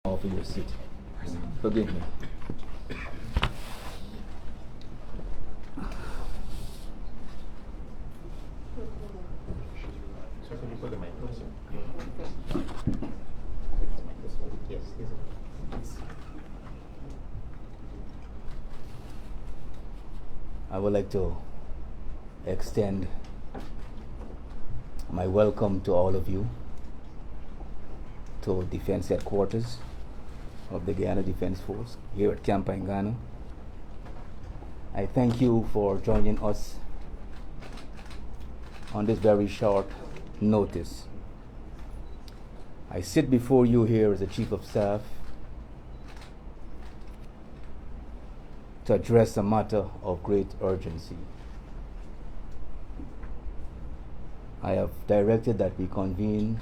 Off your seat. Forgive me. I would like to extend my welcome to all of you to Defense Headquarters of the Guyana Defence Force here at Camp in Ghana. I thank you for joining us on this very short notice. I sit before you here as the Chief of Staff to address a matter of great urgency. I have directed that we convene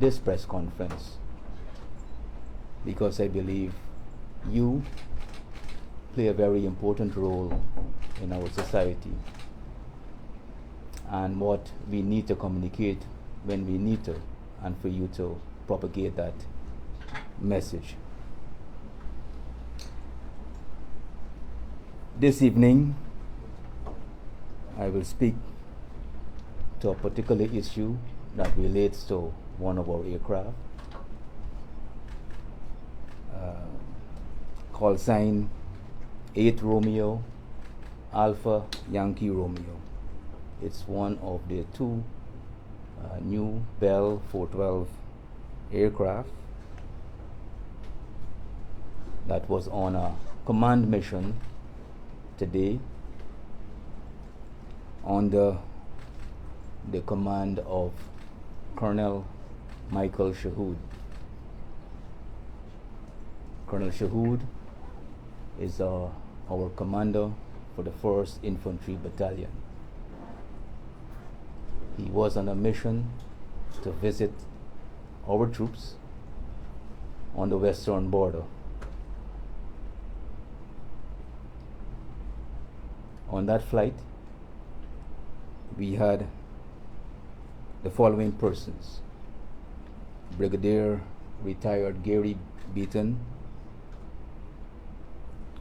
this press conference because I believe you play a very important role in our society, and what we need to communicate when we need to, and for you to propagate that message. This evening, I will speak to a particular issue that relates to one of our aircraft, call sign 8 Romeo Alpha Yankee Romeo. It's one of the two new Bell 412 aircraft that was on a command mission today under the command of Colonel Michael Shahood. Colonel Shahood is our commander for the 1st Infantry Battalion. He was on a mission to visit our troops on the western border. On that flight, we had the following persons: Brigadier retired Gary Beaton,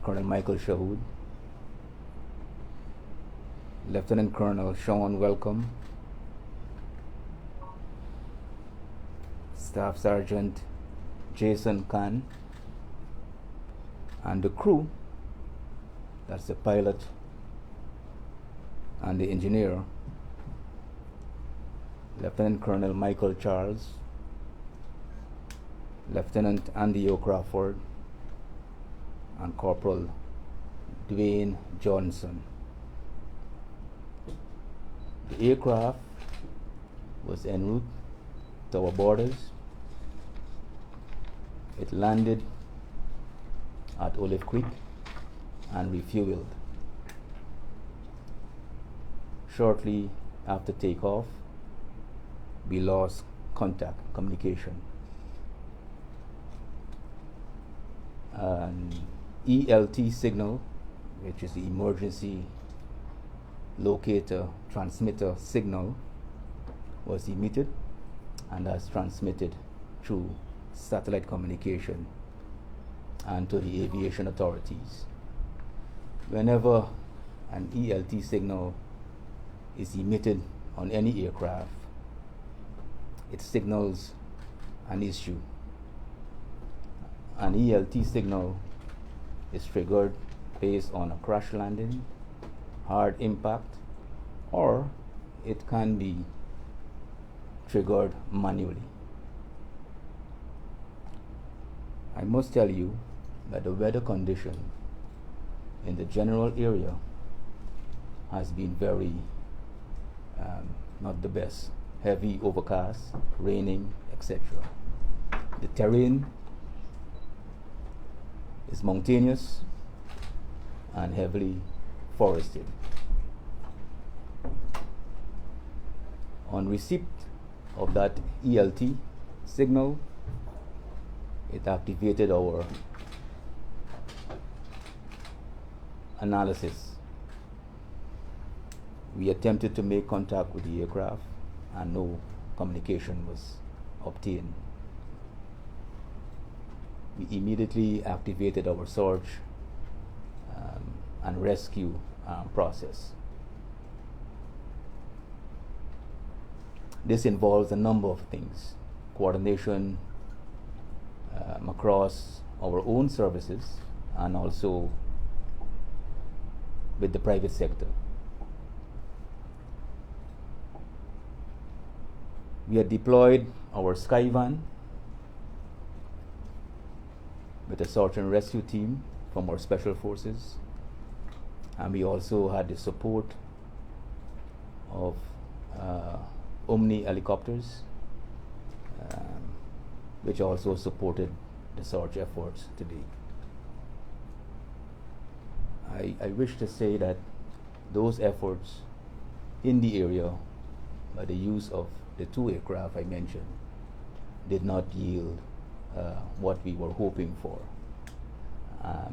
Colonel Michael Shahood, Lieutenant Colonel Sean Welcome, Staff Sergeant Jason Khan, and the crew, that's the pilot and the engineer, Lieutenant Colonel Michael Charles, Lieutenant Andy O'Crawford, and Corporal Dwayne Johnson. The aircraft was en route to our borders. It landed at Olive Creek and refueled. Shortly after takeoff, we lost contact communication. An ELT signal, which is the emergency locator transmitter signal, was emitted and has transmitted through satellite communication and to the aviation authorities. Whenever an ELT signal is emitted on any aircraft, it signals an issue. An ELT signal is triggered based on a crash landing, hard impact, or it can be triggered manually. I must tell you that the weather condition in the general area has been very not the best. Heavy overcast, raining, etc. The terrain is mountainous and heavily forested. On receipt of that ELT signal, it activated our analysis. We attempted to make contact with the aircraft and no communication was obtained. we immediately activated our search and rescue process. This involves a number of things: coordination across our own services and also with the private sector. We had deployed our Skyvan with a search and rescue team from our special forces, and we also had the support of Omni helicopters, which also supported the search efforts today. I wish to say that those efforts in the area, by the use of the 2 aircraft I mentioned, did not yield what we were hoping for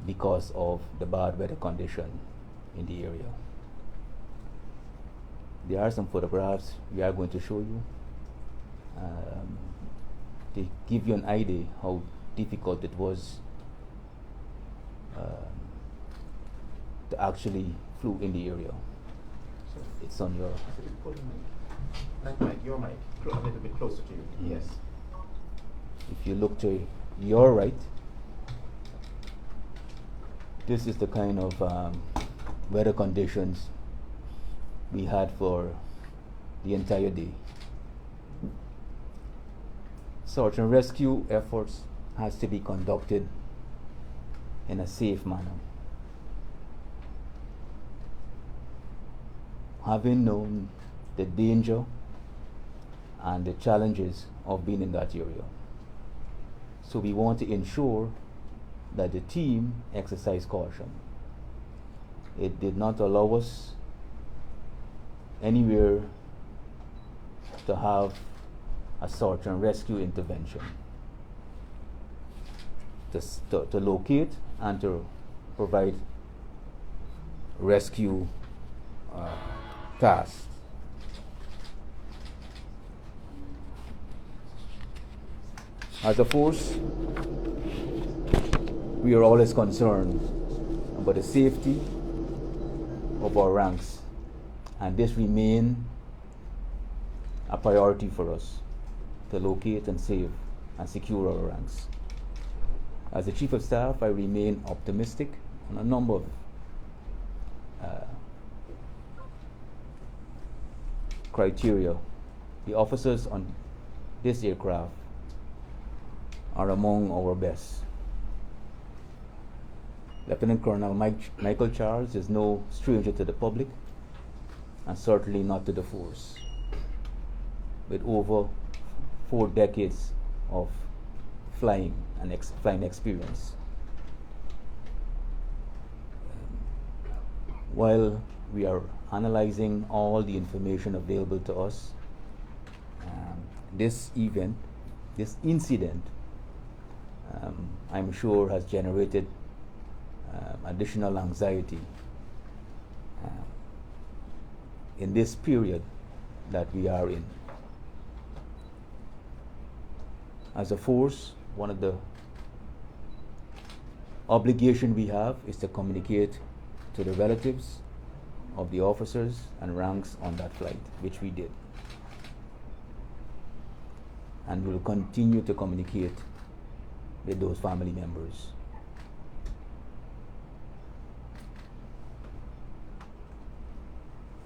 because of the bad weather condition in the area. There are some photographs we are going to show you to give you an idea how difficult it was to actually flew in the area. So it's on your... That mic, your mic, a little bit closer to you. Yes. If you look to your right, this is the kind of weather conditions we had for the entire day. Search and rescue efforts has to be conducted in a safe manner. Having known the danger and the challenges of being in that area. So we want to ensure that the team exercise caution. It did not allow us anywhere to have a search and rescue intervention, to locate and to provide rescue tasks. As a force, we are always concerned about the safety of our ranks, and this remains a priority for us to locate and save and secure our ranks. As the Chief of Staff, I remain optimistic on a number of criteria. The officers on this aircraft are among our best. Lieutenant Colonel Michael Charles is no stranger to the public, and certainly not to the force. With over 4 decades of flying and flying experience. While we are analyzing all the information available to us, this incident, I'm sure has generated additional anxiety in this period that we are in. As a force, one of the obligations we have is to communicate to the relatives of the officers and ranks on that flight, which we did. And we'll continue to communicate with those family members.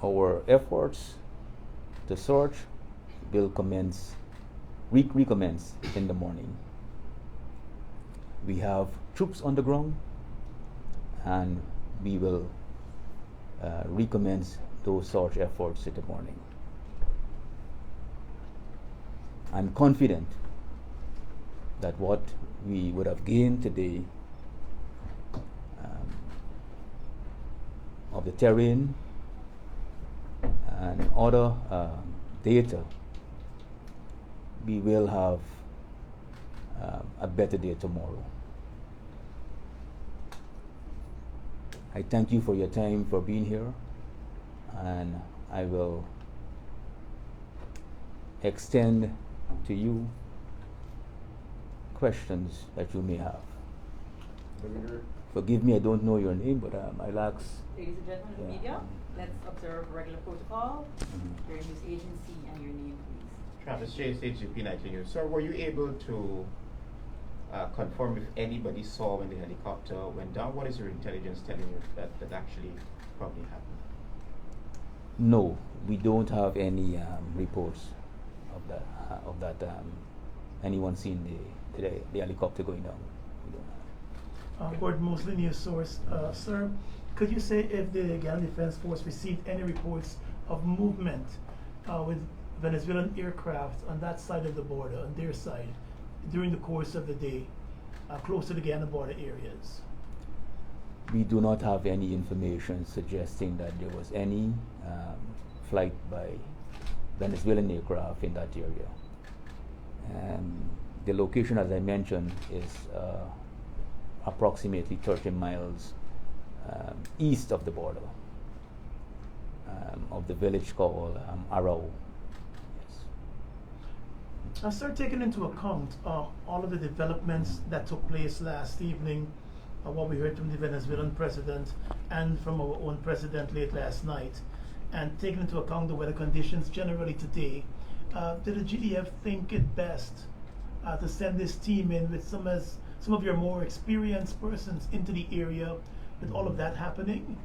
Our efforts to search will recommence in the morning. We have troops on the ground, and we will recommence those search efforts in the morning. I'm confident that what we would have gained today of the terrain and other data, we will have a better day tomorrow. I thank you for your time, for being here, and I will extend to you questions that you may have. Brigadier? Forgive me, I don't know your name, but I'll ask. Ladies and gentlemen of the media, let's observe regular protocol. Your news agency and your name, please. Travis Chase, HGP 19 News. Sir, were you able to confirm if anybody saw when the helicopter went down? What is your intelligence telling you that actually probably happened? No, we don't have any reports of that. Anyone seen the helicopter going down? We don't have. Gordon Mosley, news source. Sir, could you say if the Guyana Defence Force received any reports of movement with Venezuelan aircraft on that side of the border, on their side, during the course of the day, close to the Guyana border areas? We do not have any information suggesting that there was any flight by Venezuelan aircraft in that area. The location, as I mentioned, is approximately 30 miles east of the border of the village called Arau. Yes. Sir, taking into account all of the developments that took place last evening, what we heard from the Venezuelan president and from our own president late last night, and taking into account the weather conditions generally today, did the GDF think it best to send this team in with some of your more experienced persons into the area with all of that happening?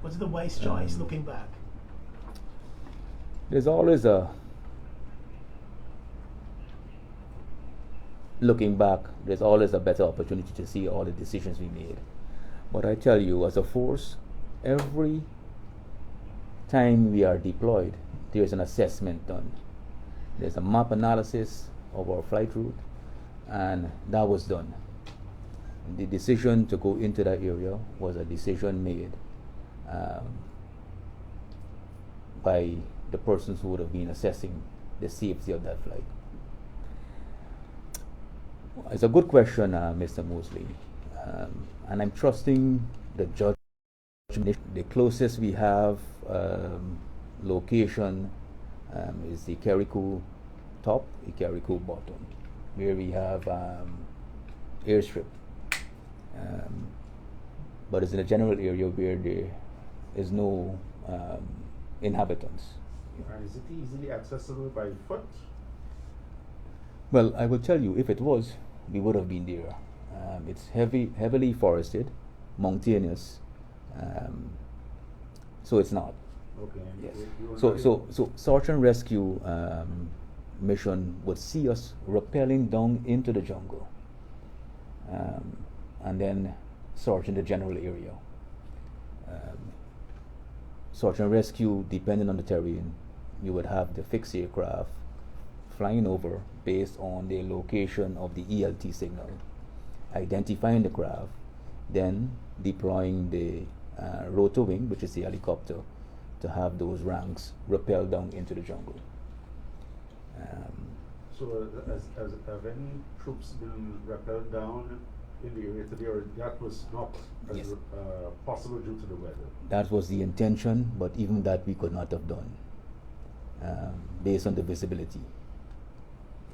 Was it a wise choice looking back? There's always looking back, there's always a better opportunity to see all the decisions we made. But I tell you, as a force, every time we are deployed, there's an assessment done. There's a map analysis of our flight route, and that was done. The decision to go into that area was a decision made by the persons who would have been assessing the safety of that flight. It's a good question, Mr. Mosley, and I'm trusting the judge. The closest we have location is the Keriku top, the Keriku bottom, where we have airstrip. But it's in a general area where there is no inhabitants. And is it easily accessible by foot? Well, I will tell you, if it was, we would have been there. It's heavily forested, mountainous, so it's not. Okay. Yes. So search and rescue mission would see us rappelling down into the jungle, and then search in the general area. Search and rescue, depending on the terrain, you would have the fixed aircraft flying over based on the location of the ELT signal, identifying the craft, then deploying the rotor wing, which is the helicopter, to have those ranks rappel down into the jungle. So have any troops been rappelled down in the area today, or that was not Yes. possible due to the weather? That was the intention, but even that we could not have done based on the visibility.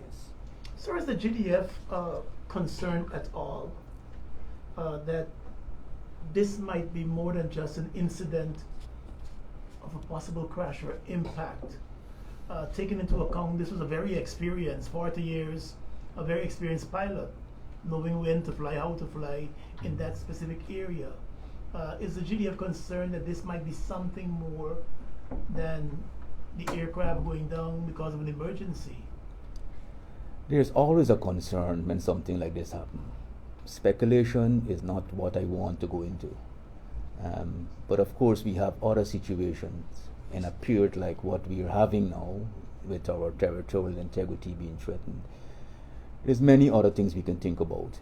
Yes. Sir, is the GDF concerned at all that this might be more than just an incident of a possible crash or impact? Taking into account this was a very experienced, 40 years, a very experienced pilot, knowing when to fly, how to fly in that specific area. Is the GDF concerned that this might be something more than the aircraft going down because of an emergency? There's always a concern when something like this happens. Speculation is not what I want to go into. But of course, we have other situations in a period like what we are having now, with our territorial integrity being threatened. There's many other things we can think about,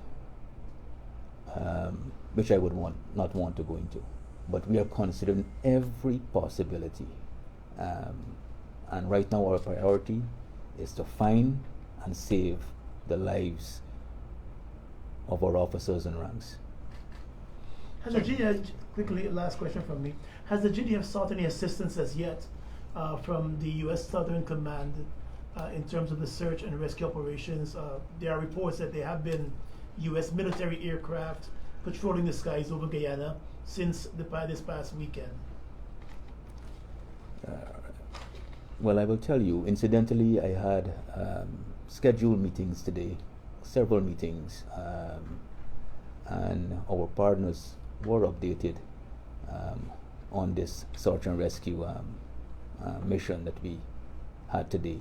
which I would not want to go into. But we are considering every possibility. And right now our priority is to find and save the lives of our officers and ranks. Has the GDF, quickly, last question from me, has the GDF sought any assistance as yet from the U.S. Southern Command in terms of the search and rescue operations. There are reports that there have been U.S. military aircraft patrolling the skies over Guyana since this past weekend. Well, I will tell you, incidentally, I had scheduled meetings today, several meetings, and our partners were updated on this search and rescue mission that we had today.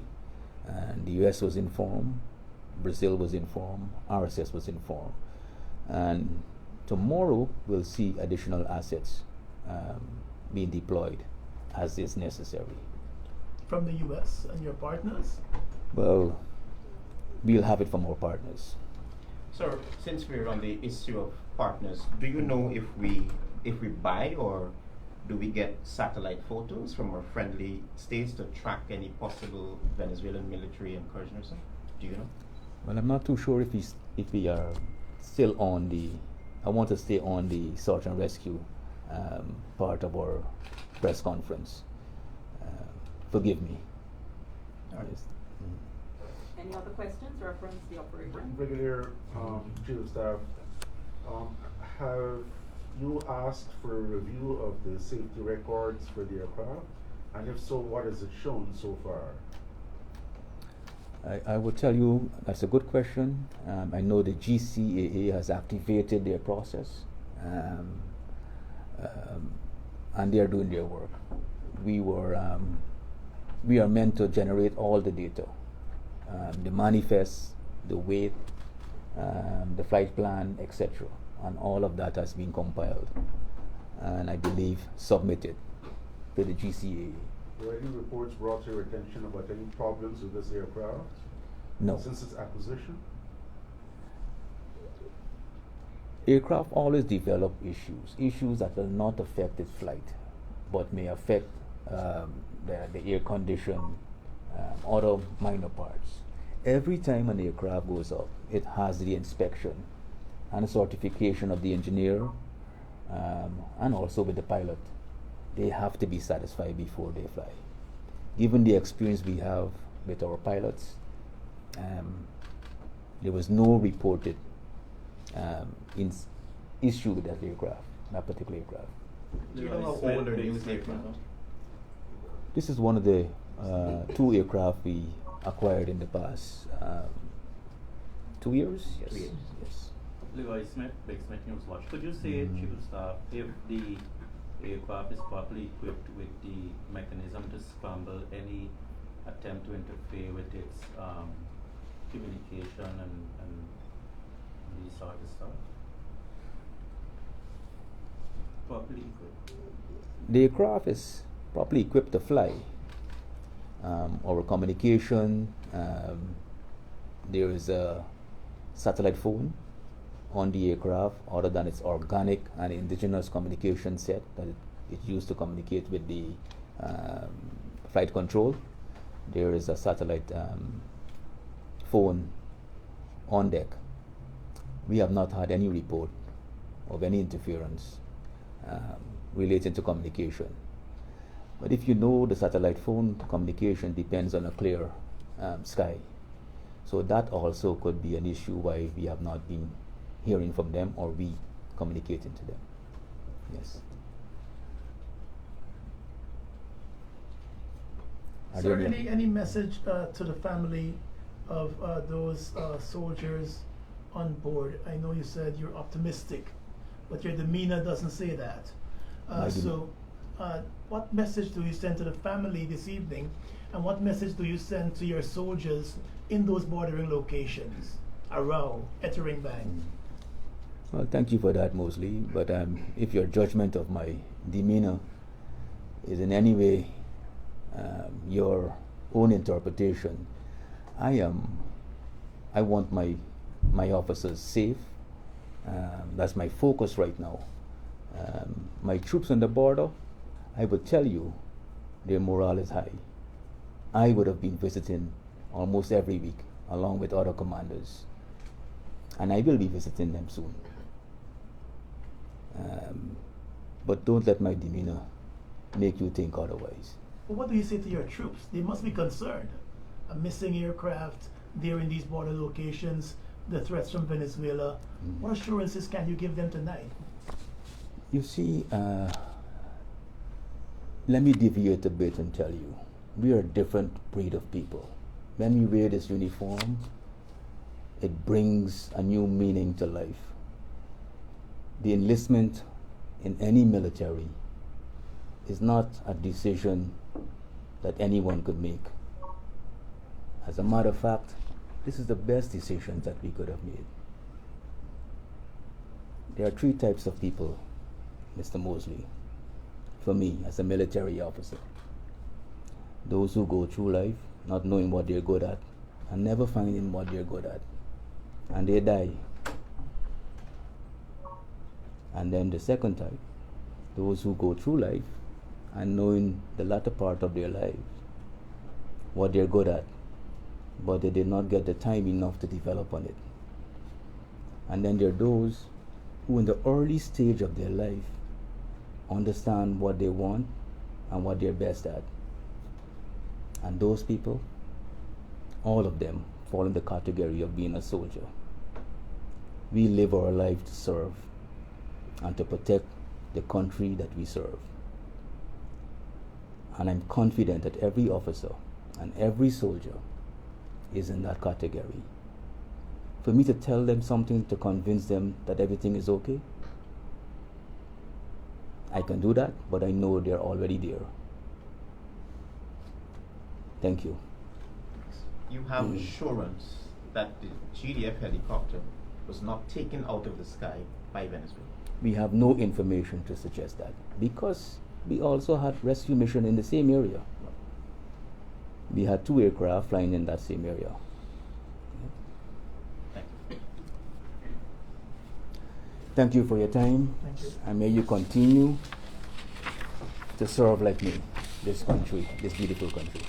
And the US was informed, Brazil was informed, RSS was informed. And tomorrow we'll see additional assets being deployed as is necessary. From the U.S. and your partners? Well, we'll have it from our partners. Sir, since we're on the issue of partners, do you know if we buy, or do we get satellite photos from our friendly states to track any possible Venezuelan military incursion or something? Do you know? Well, I'm not too sure if we are still on the. I want to stay on the search and rescue part of our press conference. Forgive me. Yes. Any other questions reference the operation? Brigadier, Chief of Staff, have you asked for a review of the safety records for the aircraft? And if so, what has it shown so far? I will tell you, that's a good question. I know the GCAA has activated their process, and they are doing their work. We are meant to generate all the data, the manifest, the weight, the flight plan, etc. And all of that has been compiled and I believe submitted to the GCAA. Were any reports brought to your attention about any problems with this aircraft? No. Since its acquisition? Aircraft always develop issues that will not affect its flight, but may affect the air condition, other minor parts. Every time an aircraft goes up, it has the inspection and certification of the engineer, and also with the pilot. They have to be satisfied before they fly. Given the experience we have with our pilots, there was no reported issue with that aircraft, that particular aircraft. Do you know how old are these aircraft? This is one of the two aircraft we acquired in the past 2 years. Yes. 2 years. Yes. Leroy Smith, Big Smith News Watch. Could you say, Chief of Staff, if the aircraft is properly equipped with the mechanism to scramble any attempt to interfere with its communication and these sort of stuff? Properly equipped. The aircraft is properly equipped to fly. Our communication, there is a satellite phone on the aircraft, other than its organic and indigenous communication set that it used to communicate with the flight control. There is a satellite phone on deck. We have not had any report of any interference relating to communication. But if you know, the satellite phone communication depends on a clear sky. So that also could be an issue why we have not been hearing from them or we communicating to them. Yes. Sir, any message to the family of those soldiers on board? I know you said you're optimistic, but your demeanor doesn't say that. What message do you send to the family this evening, and what message do you send to your soldiers in those bordering locations around Ettering Bank? Well, thank you for that, Mosley. But if your judgment of my demeanor is in any way your own interpretation, I want my officers safe. That's my focus right now. My troops on the border, I would tell you, their morale is high. I would have been visiting almost every week, along with other commanders, and I will be visiting them soon. But don't let my demeanor make you think otherwise. Well, what do you say to your troops? They must be concerned. a missing aircraft there in these border locations, the threats from Venezuela. What assurances can you give them tonight? You see, let me deviate a bit and tell you, we are a different breed of people. When we wear this uniform, it brings a new meaning to life. The enlistment in any military is not a decision that anyone could make. As a matter of fact, this is the best decision that we could have made. There are three types of people, Mr. Mosley, for me as a military officer. Those who go through life not knowing what they're good at and never finding what they're good at, and they die. And then the second type, those who go through life and knowing the latter part of their lives what they're good at, but they did not get the time enough to develop on it. And then there are those who in the early stage of their life understand what they want and what they're best at. And those people, all of them fall in the category of being a soldier. We live our life to serve and to protect the country that we serve. And I'm confident that every officer and every soldier is in that category. For me to tell them something to convince them that everything is okay, I can do that, but I know they're already there. Thank you. You have assurance that the GDF helicopter was not taken out of the sky by Venezuela? We have no information to suggest that, because we also had rescue mission in the same area. We had 2 aircraft flying in that same area. Thank you. Thank you for your time. Thank you. And may you continue to serve like me, this country, this beautiful country.